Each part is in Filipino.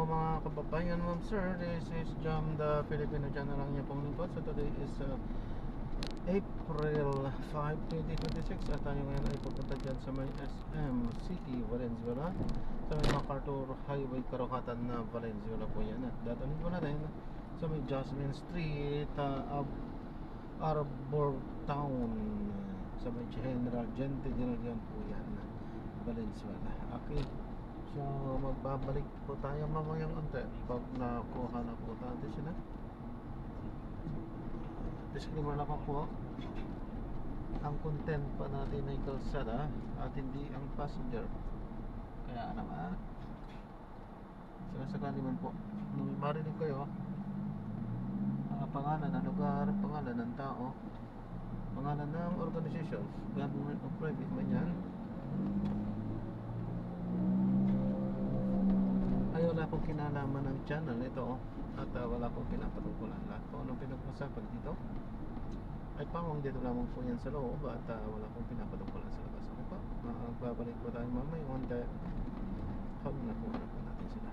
Mga kababayan, ma'am sir, this is Jam, the Filipino channel lang niya pong lingkod. So today is April 5, 2026 at tayo ngayon ay pupunta dyan sa may SM City, Valenzuela, sa may MacArthur Highway, Karokatan na Valenzuela po yan. At dadaling ko na rin sa may Jasmine Street, Arbor Town, sa may General yan po yan, Valenzuela. Okay. So, magbabalik po tayo mamayang unti pag nakuha na po natin sila. Disclaimer lang po, ang content pa natin ay kalsada at hindi ang passenger. Kaya naman, sinasakali man po, nung marinig kayo, pangalan ng lugar, pangalan ng tao, pangalan ng organization, government o private man yan, ay wala pong kinalaman ng channel ito at wala pong pinapatungkulan. Lahat po anong pinag-usapan dito ay pamang dito lamang po yan sa loob at wala pong pinapatungkulan sa labas. Ano pa? Magbabalik po tayo mamaya onte pag nakuha na po natin sila.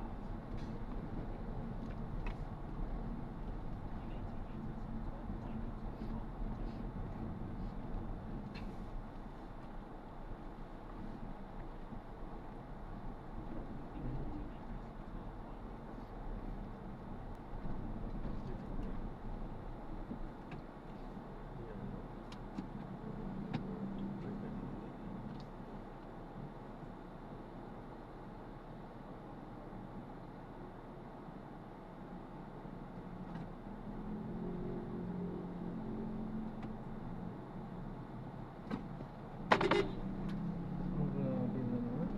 Grabe naman,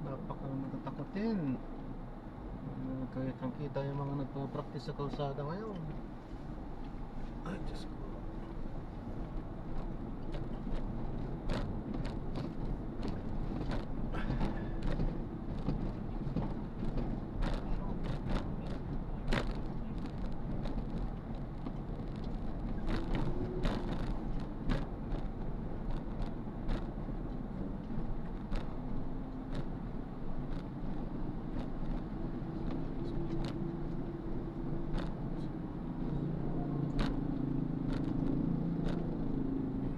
napaka-matatakotin. Kahit ang kita yung mga nagpa-practice sa kalsada ngayon. Ay, Diyos ko.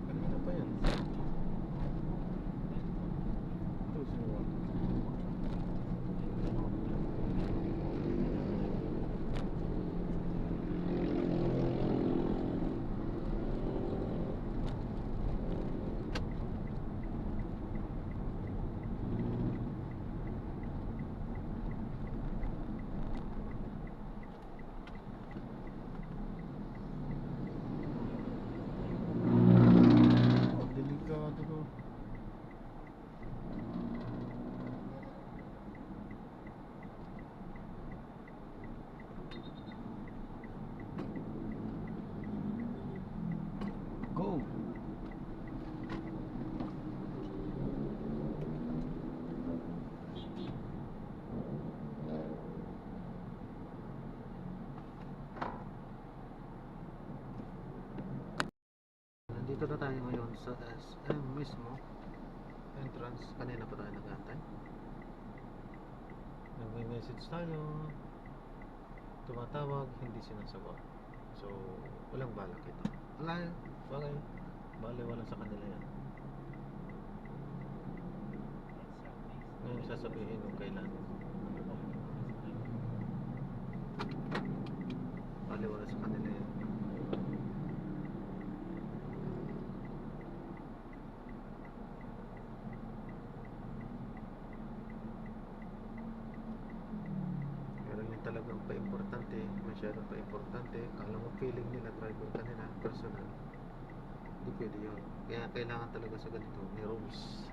Kanina pa yan. Ito si Juan. Oh, delikado to. Go! Nandito na tayo ngayon sa SM mismo entrance. Kanina pa tayo nag-aantay. Nag-message tayo, tumatawag, hindi sinasagot. So, walang balak ito. Wala sa kanila yan. Ngayon sasabihin kung kailan. Wala sa kanila yan. Pero yung talagang pa-importante, masyadong pa-importante, kala mo feeling nila driver kanila, personal, hindi pwede yun. Kaya kailangan talaga sa ganito, may rules.